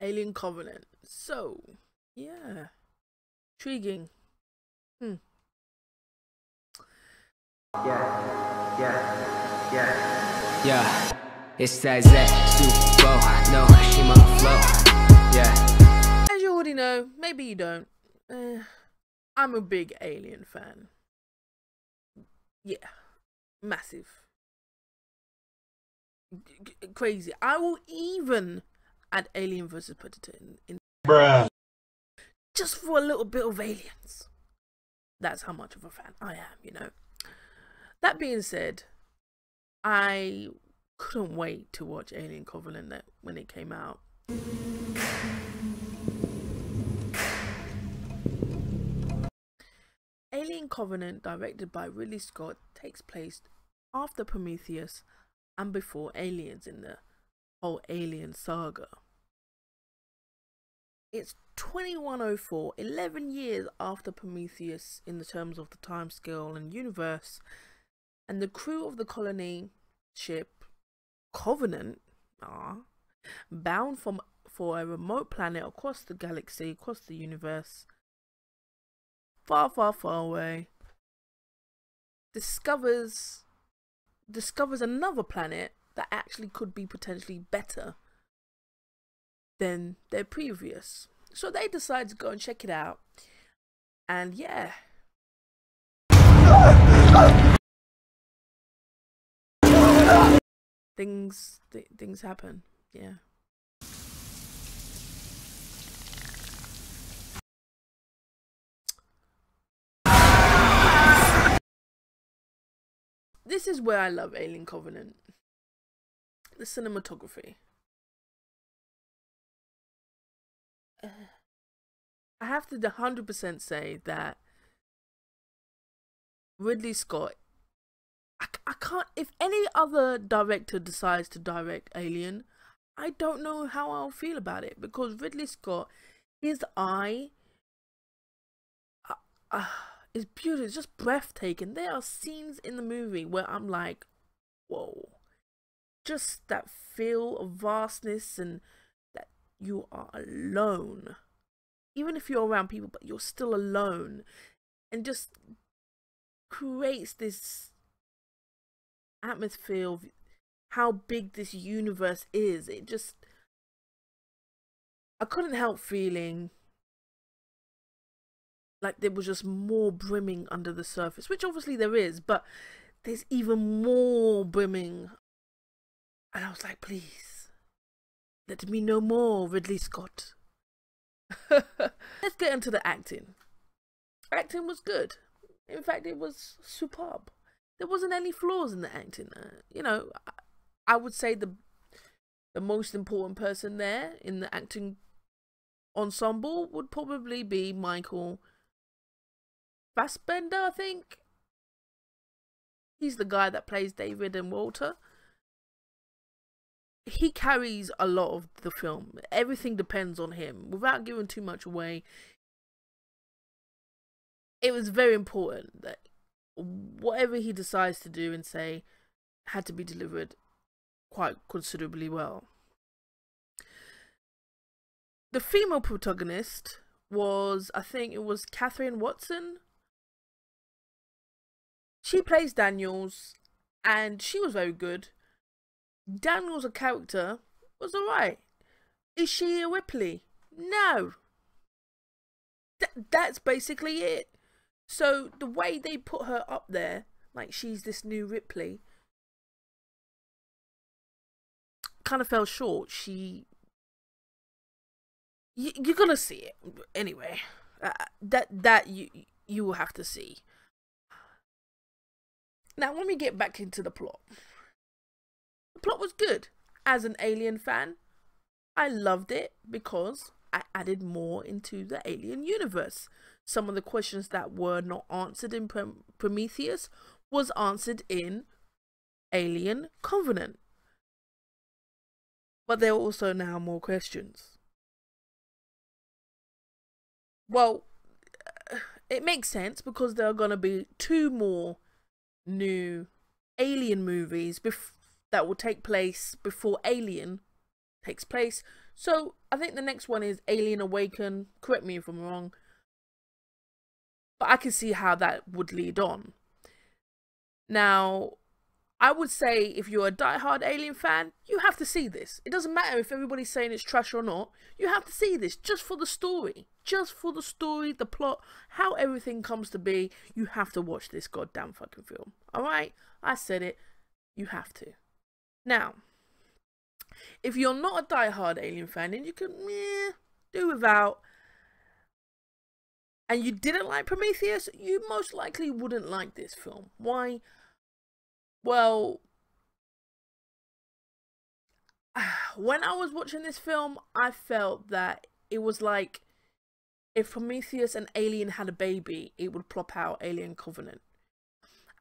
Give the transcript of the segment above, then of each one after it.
Alien Covenant. So, yeah. Intriguing. Yeah, it's that Super no, she my flow. Yeah. As you already know, maybe you don't. I'm a big Alien fan. Yeah, massive. Crazy. I will even add Alien vs Predator in Bruh. just for a little bit of aliens. That's how much of a fan I am, you know. That being said, I couldn't wait to watch Alien Covenant when it came out. Alien Covenant, directed by Ridley Scott, takes place after Prometheus and before Aliens in the whole Alien saga. It's 2104, 11 years after Prometheus in the terms of the timescale and universe, and the crew of the colony ship Covenant are bound for a remote planet across the galaxy, across the universe, far, far, far away. Discovers another planet that actually could be potentially better than their previous. So they decide to go and check it out. And yeah. Things happen. Yeah. This is where I love Alien Covenant. The cinematography. I have to 100% say that Ridley Scott, I can't, if any other director decides to direct Alien, I don't know how I'll feel about it, because Ridley Scott, his eye is beautiful. It's just breathtaking. There are scenes in the movie where I'm like, whoa, just that feel of vastness and that you are alone, even if you're around people, but you're still alone, and just creates this atmosphere of how big this universe is. It just, I couldn't help feeling like there was just more brimming under the surface, which obviously there is, but there's even more brimming. And I was like, please, let me know more, Ridley Scott. Let's get into the acting. Acting was good. In fact, it was superb. There wasn't any flaws in the acting. You know, I would say the most important person there in the acting ensemble would probably be Michael Fassbender, I think. He's the guy that plays David and Walter. He carries a lot of the film. Everything depends on him. Without giving too much away, it was very important that whatever he decides to do and say had to be delivered quite considerably well. The female protagonist was, I think it was Katherine Watson. She plays Daniels, and she was very good. Daniels, a character, was alright. Is she a Ripley? No. That's basically it. So the way they put her up there, like she's this new Ripley, kind of fell short. You're gonna see it anyway. That you will have to see. Now, let me get back into the plot. The plot was good. As an Alien fan, I loved it because I added more into the Alien universe. Some of the questions that were not answered in Prometheus was answered in Alien Covenant. But there are also now more questions. Well, it makes sense because there are going to be 2 more new Alien movies that will take place before Alien takes place. So I think the next one is Alien Awaken. Correct me if I'm wrong. But I can see how that would lead on. Now, I would say if you're a diehard Alien fan, you have to see this. It doesn't matter if everybody's saying it's trash or not. You have to see this just for the story. Just for the story, the plot, how everything comes to be. You have to watch this goddamn fucking film. Alright? I said it. You have to. Now, if you're not a diehard Alien fan, then you can do without, and you didn't like Prometheus, you most likely wouldn't like this film. Why? Well, when I was watching this film, I felt that it was like if Prometheus and Alien had a baby, it would plop out Alien Covenant.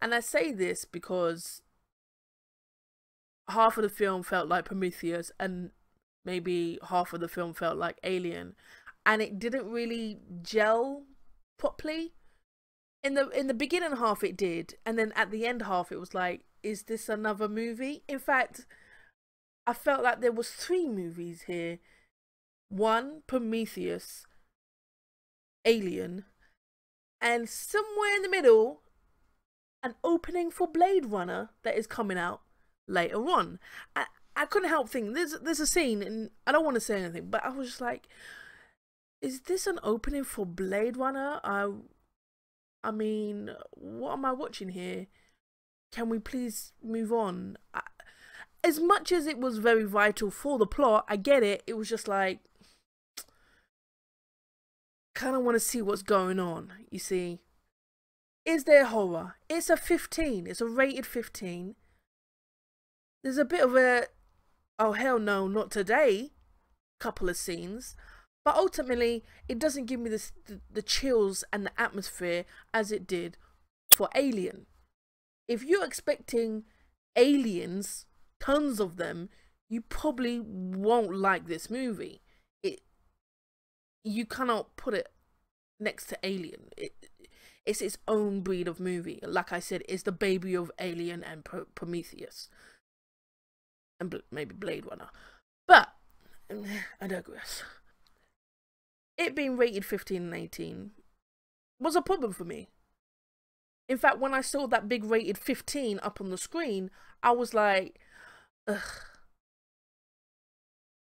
And I say this because half of the film felt like Prometheus and maybe half of the film felt like Alien, and it didn't really gel properly. In the beginning half it did, and then at the end half it was like, is this another movie? In fact, I felt like there was 3 movies here. 1, Prometheus, Alien, and somewhere in the middle, an opening for Blade Runner that is coming out later on. I couldn't help thinking, there's a scene, and I don't want to say anything, but I was just like, is this an opening for Blade Runner? I mean, what am I watching here? Can we please move on? As much as it was very vital for the plot, I get it. It was just like, kind of want to see what's going on, you see. Is there horror? It's a 15. It's a rated 15. There's a bit of a, oh hell no, not today, couple of scenes. But ultimately, it doesn't give me the chills and the atmosphere as it did for Alien. If you're expecting aliens, tons of them, you probably won't like this movie. You cannot put it next to Alien. It's its own breed of movie. Like I said, it's the baby of Alien and Prometheus. And maybe Blade Runner. But, I digress. It being rated 15 and 18 was a problem for me. In fact, when I saw that big rated 15 up on the screen, I was like, ugh.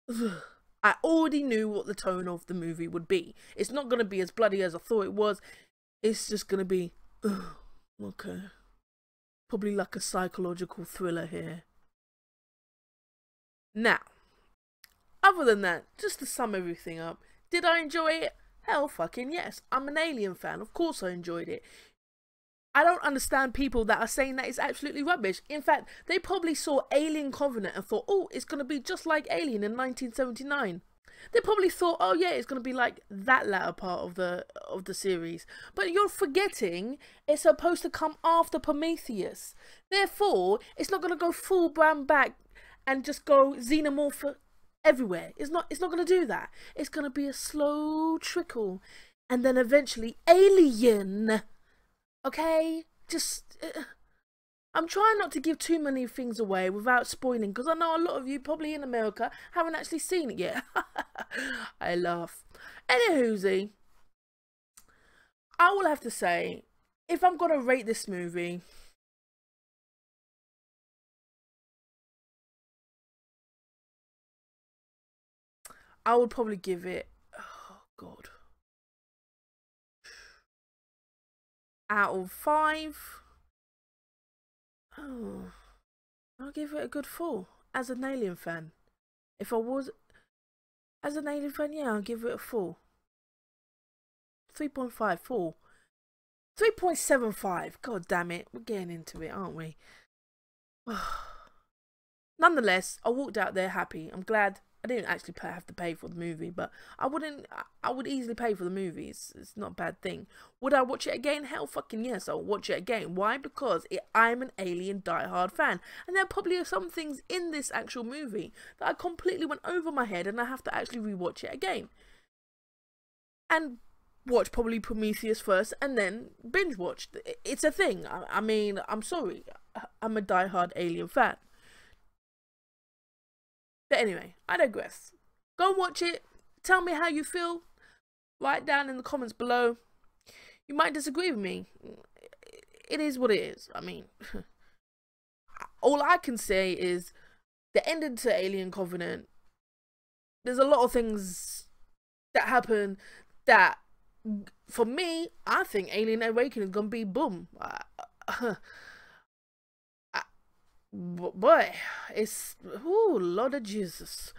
Ugh. I already knew what the tone of the movie would be. It's not going to be as bloody as I thought it was. It's just going to be, ugh, okay. Probably like a psychological thriller here. Now, other than that, just to sum everything up, did I enjoy it? Hell fucking yes. I'm an Alien fan. Of course I enjoyed it. I don't understand people that are saying that it's absolutely rubbish. In fact, they probably saw Alien Covenant and thought, oh, it's going to be just like Alien in 1979. They probably thought, oh yeah, it's going to be like that latter part of the series. But you're forgetting it's supposed to come after Prometheus. Therefore, it's not going to go full brand back and just go xenomorph everywhere. It's not going to do that. It's going to be a slow trickle, and then eventually Alien. Okay, just I'm trying not to give too many things away without spoiling, because I know a lot of you probably in America haven't actually seen it yet. I laugh. Anywhoosie, I will have to say, if I'm gonna rate this movie, I would probably give it, oh god, out of 5, oh, I'll give it a good 4 as an Alien fan. If I was as an Alien fan, yeah, I'll give it a 4. 3.5, 4. 3.75. God damn it, we're getting into it, aren't we? Nonetheless, I walked out there happy. I'm glad. I didn't actually have to pay for the movie, but I would easily pay for the movie. It's not a bad thing. Would I watch it again? Hell fucking yes, I'll watch it again. Why? Because I'm an Alien diehard fan. And there probably are some things in this actual movie that I completely went over my head, and I have to actually rewatch it again. And watch probably Prometheus first, and then binge watch. It's a thing. I mean, I'm sorry. I'm a diehard Alien fan. But anyway, I digress. Go and watch it. Tell me how you feel. Write down in the comments below. You might disagree with me. It is what it is. I mean, all I can say is the ending to Alien Covenant. There's a lot of things that happen that, for me, I think Alien Awakening is gonna be boom. Boy, it's Lord of Jesus.